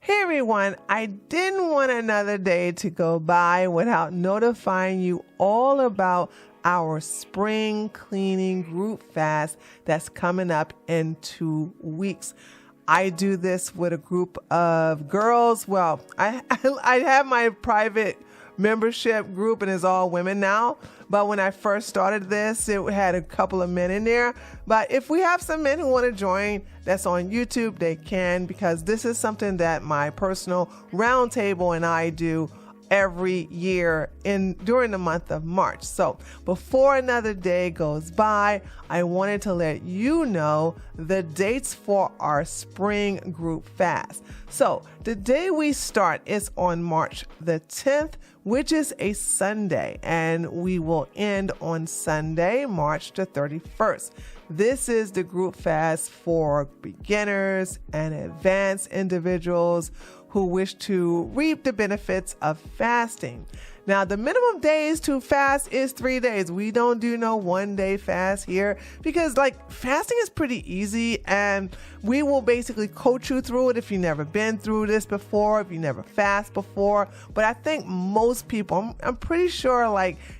Hey everyone, I didn't want another day to go by without notifying you all about our spring cleaning group fast that's coming up in 2 weeks. I do this with a group of girls. Well, I have my private membership group and it's all women now. But when I first started this, it had a couple of men in there. But if we have some men who want to join that's on YouTube, they can, because this is something that my personal roundtable and I do every year during the month of March. So before another day goes by, I wanted to let you know the dates for our spring group fast. So the day we start is on March the 10th, which is a Sunday, and we will end on Sunday, March the 31st. This is the group fast for beginners and advanced individuals who wish to reap the benefits of fasting. Now, the minimum days to fast is 3 days. We don't do no 1 day fast here because fasting is pretty easy, and we will basically coach you through it if you've never been through this before, if you never fast before. But I think most people, I'm pretty sure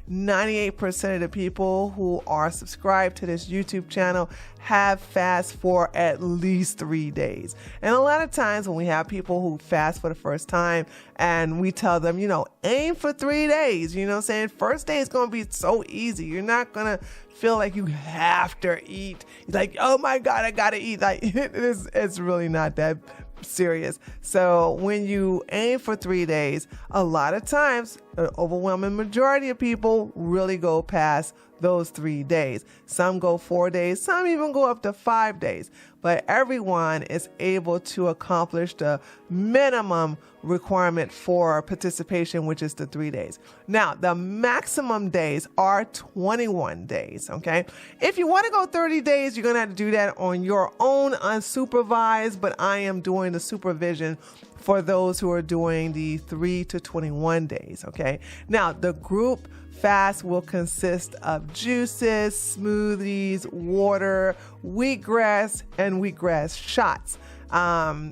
98% of the people who are subscribed to this YouTube channel have fast for at least 3 days. And a lot of times when we have people who fast for the first time and we tell them, aim for 3 days, what I'm saying? First day is going to be so easy. You're not going to feel like you have to eat. It's like, oh my God, I got to eat. It's really not that serious. So when you aim for 3 days, a lot of times, an overwhelming majority of people really go past those 3 days. Some go 4 days, some even go up to 5 days. But everyone is able to accomplish the minimum requirement for participation, which is the 3 days. Now, the maximum days are 21 days, okay? If you want to go 30 days, you're going to have to do that on your own, unsupervised, but I am doing the supervision for those who are doing the 3 to 21 days, okay? Now, the group fast will consist of juices, smoothies, water, wheatgrass, and wheatgrass shots.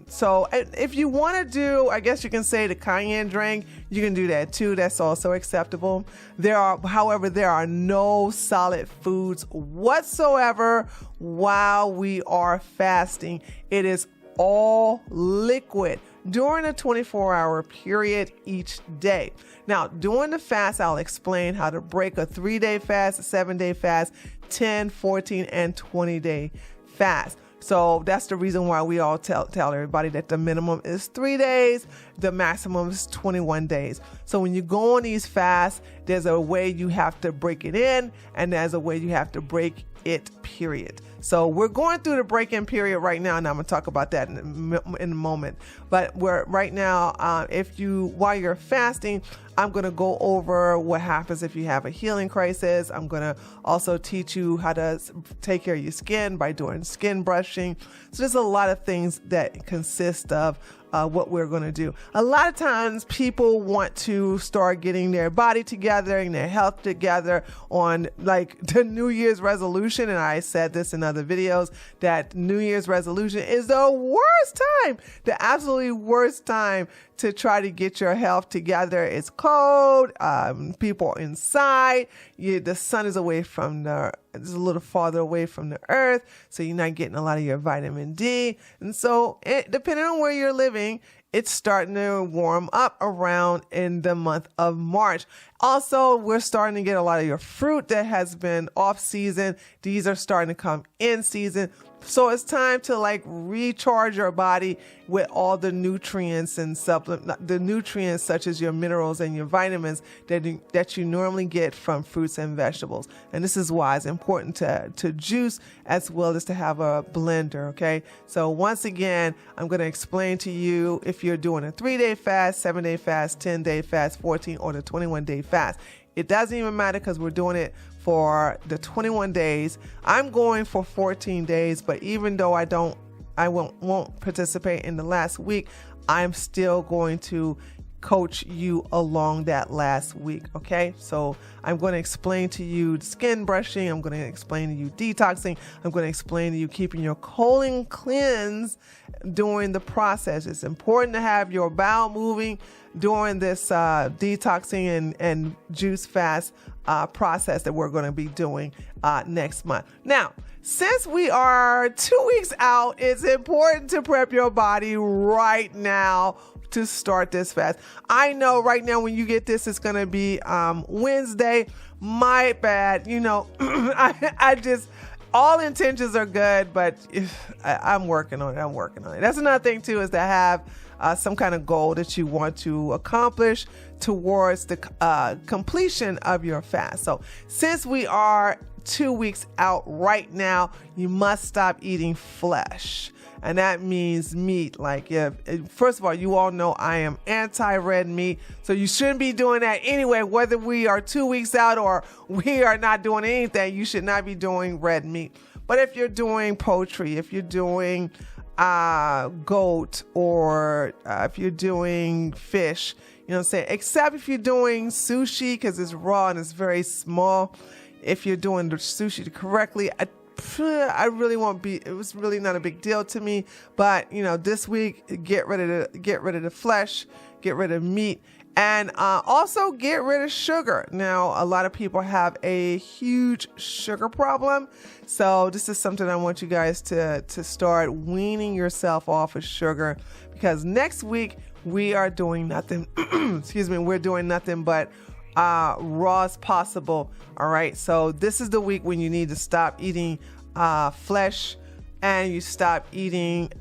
So if you want to do, I guess you can say the cayenne drink, you can do that too. That's also acceptable. However, there are no solid foods whatsoever while we are fasting. It is all liquid during a 24-hour period each day. Now, during the fast, I'll explain how to break a 3-day fast, a 7-day fast, 10, 14, and 20-day fast. So that's the reason why we all tell everybody that the minimum is 3 days, the maximum is 21 days. So when you go on these fasts, there's a way you have to break it in, and there's a way you have to break it, period. So we're going through the break-in period right now, and I'm going to talk about that in a moment. But right now, while you're fasting, I'm going to go over what happens if you have a healing crisis. I'm going to also teach you how to take care of your skin by doing skin brushing. So there's a lot of things that consist of what we're going to do. A lot of times people want to start getting their body together and their health together on the New Year's resolution. And I said this in other videos that New Year's resolution is the worst time, the absolutely worst time to try to get your health together. It's cold. People are inside. The sun is it's a little farther away from the earth, so you're not getting a lot of your vitamin D. And so depending on where you're living, it's starting to warm up around in the month of March. Also, we're starting to get a lot of your fruit that has been off season. These are starting to come in season. So it's time to recharge your body with all the nutrients and the nutrients such as your minerals and your vitamins that you normally get from fruits and vegetables. And this is why it's important to juice as well as to have a blender, okay? So once again, I'm going to explain to you if you're doing a 3-day fast, 7-day fast, 10-day fast, 14, or the 21-day fast. It doesn't even matter because we're doing it for the 21 days. I'm going for 14 days, but even though I won't participate in the last week, I'm still going to coach you along that last week. Okay, so I'm going to explain to you skin brushing. I'm going to explain to you detoxing. I'm going to explain to you keeping your colon cleansed during the process. It's important to have your bowel moving during this detoxing and juice fast process that we're going to be doing next month. Now, since we are 2 weeks out, it's important to prep your body right now to start this fast. I know right now when you get this, it's going to be Wednesday. My bad. You know, I just, all intentions are good, but I'm working on it. That's another thing too, is to have some kind of goal that you want to accomplish towards the completion of your fast. So since we are 2 weeks out right now, you must stop eating flesh. And that means meat. Like, first of all, you all know I am anti-red meat. So you shouldn't be doing that anyway. Whether we are 2 weeks out or we are not doing anything, you should not be doing red meat. But if you're doing poultry, if you're doing goat, or if you're doing fish, you know what I'm saying? Except if you're doing sushi, because it's raw and it's very small. If you're doing the sushi correctly, I really won't be. It was really not a big deal to me. But you know, this week, get rid of the flesh, get rid of meat, and also get rid of sugar. Now, a lot of people have a huge sugar problem, so this is something I want you guys to start weaning yourself off of sugar, because next week we are doing nothing. Excuse me, we're doing nothing but raw as possible. All right, so this is the week when you need to stop eating flesh, and you stop eating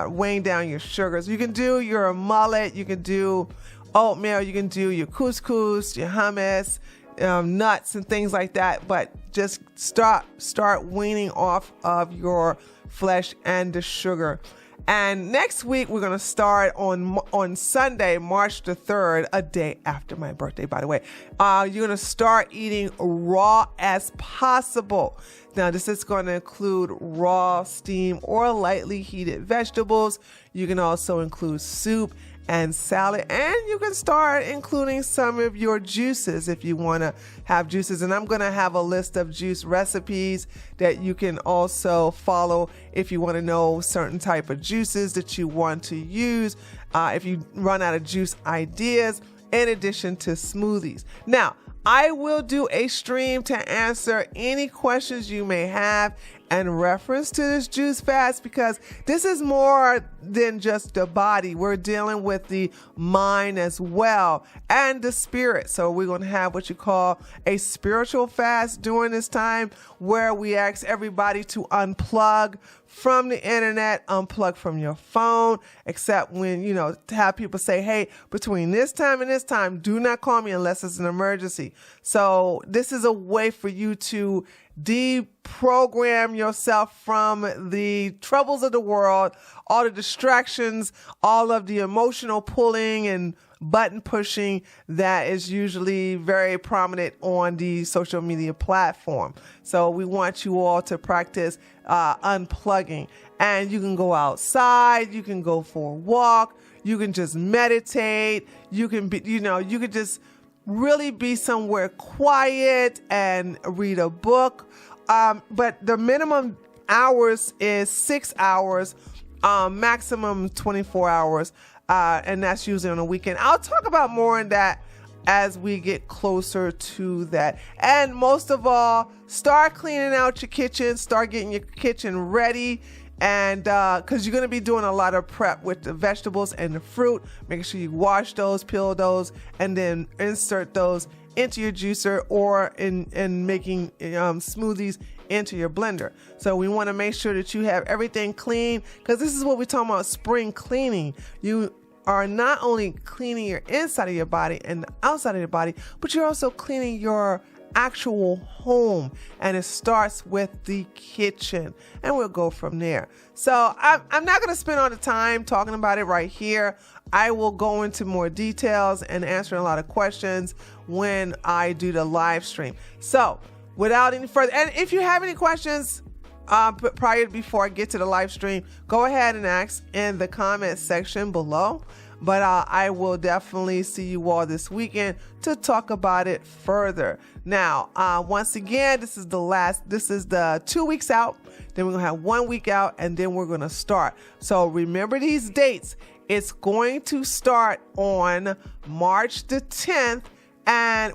weighing down your sugars. You can do your mullet, you can do oatmeal, you can do your couscous, your hummus, nuts and things like that, but just start weaning off of your flesh and the sugar. And next week, we're going to start on Sunday, March the 3rd, a day after my birthday, by the way. You're going to start eating raw as possible. Now, this is going to include raw, steamed, or lightly heated vegetables. You can also include soup and salad, and you can start including some of your juices if you want to have juices. And I'm going to have a list of juice recipes that you can also follow if you want to know certain type of juices that you want to use if you run out of juice ideas, in addition to smoothies. Now, I will do a stream to answer any questions you may have in reference to this juice fast, because this is more than just the body. We're dealing with the mind as well, and the spirit. So we're going to have what you call a spiritual fast during this time, where we ask everybody to unplug from the internet, unplug from your phone, except when, you know, to have people say, hey, between this time and this time, do not call me unless it's an emergency. So this is a way for you to deprogram yourself from the troubles of the world, all the distractions, all of the emotional pulling and button pushing that is usually very prominent on the social media platform. So we want you all to practice unplugging, and you can go outside, you can go for a walk, you can just meditate, you can be, you know, you could just really be somewhere quiet and read a book. But the minimum hours is 6 hours, maximum 24 hours. And that's usually on a weekend. I'll talk about more on that as we get closer to that. And most of all, start cleaning out your kitchen, start getting your kitchen ready. And because you're going to be doing a lot of prep with the vegetables and the fruit, making sure you wash those, peel those, and then insert those into your juicer, or in making smoothies into your blender. So we want to make sure that you have everything clean, because this is what we're talking about, spring cleaning. You are not only cleaning your inside of your body and the outside of your body, but you're also cleaning your actual home, and it starts with the kitchen, and we'll go from there. So I'm not going to spend all the time talking about it right here. I will go into more details and answer a lot of questions when I do the live stream. So without any further, and if you have any questions before I get to the live stream, go ahead and ask in the comment section below. But I will definitely see you all this weekend to talk about it further. Now, once again, this is the 2 weeks out. Then we're going to have 1 week out, and then we're going to start. So remember these dates. It's going to start on March the 10th,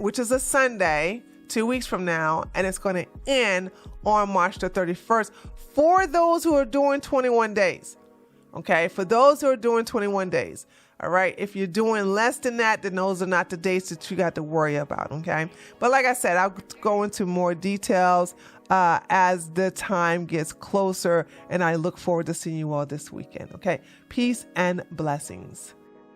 which is a Sunday, 2 weeks from now, and it's going to end on March the 31st for those who are doing 21 days. Okay, for those who are doing 21 days. All right, if you're doing less than that, then those are not the dates that you got to worry about. Okay, but like I said, I'll go into more details as the time gets closer, and I look forward to seeing you all this weekend. Okay, peace and blessings.